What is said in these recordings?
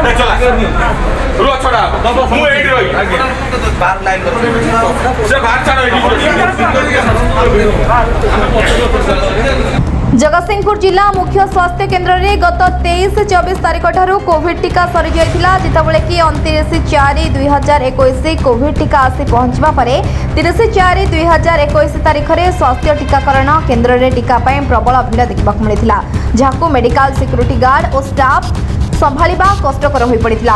रुह छड़ा मु एडी रही बार लाइन से बाहर छाड़ जगतसिंहपुर जिला मुख्य स्वास्थ्य केन्द्र में गत 23-24 तारीख ठारू कोविड टीका सरी जाइथिला जितेबाला कि 29/4/2021 कोविड टीका आसी पहुंचवा परे 30/4/2021 तारीख में स्वास्थ्य टीकाकरण केन्द्र में टीका पाई प्रबल भिड़ देखा मिलता जहां मेडिकल सिक्यूरीटी गार्ड और स्टाफ संभाळिबा कष्टकर होई पड़िथिला।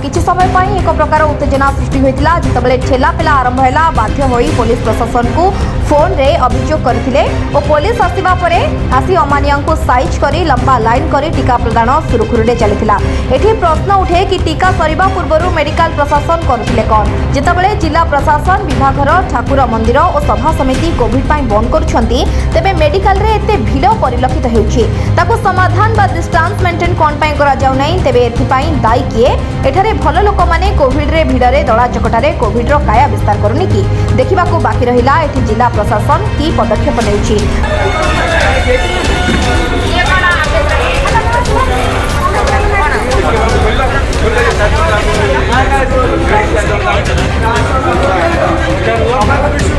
किछि समय पई एक प्रकार उत्तेजना सृष्टि होइतिला जितेबाला ठेला पेला आरंभ हैला बाध्य होई पुलिस प्रशासन को फोन रे अभियोग करथिले और पुलिस आसीबा परे आसी अमानिया को साइज करी लंबा लाइन करी टीका प्रदान सुरखुरुरे चलिथिला। एठी प्रश्न उठे कि टीका सरीबा पूर्वरु मेडिकल प्रशासन करथिले कोन जितेबाला जिला प्रशासन विभागर ठाकुर मंदिर और सभा समिति कोविड पाई बंद करूछंती तेबे मेडिकल रे एते भिड़ परिलक्षित हेउछि ताको समाधान बा डिस्टेंस मेंटेन कोन पाई करा जाउ नै तेबे एथि पाई दायी किए एठारे भल लोक माने कोविड रे भिड़ रे दला चकटारे कोविड रो काया विस्तार करूनी कि देखिबाको बाकी रहिला एथि जिला प्रशासन की पदक्षेप नेउछि।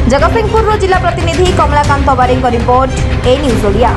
जगतसिंहपुर जिला प्रतिनिधि कमलाकांत बारिक रिपोर्ट ए न्यूज ओडिया।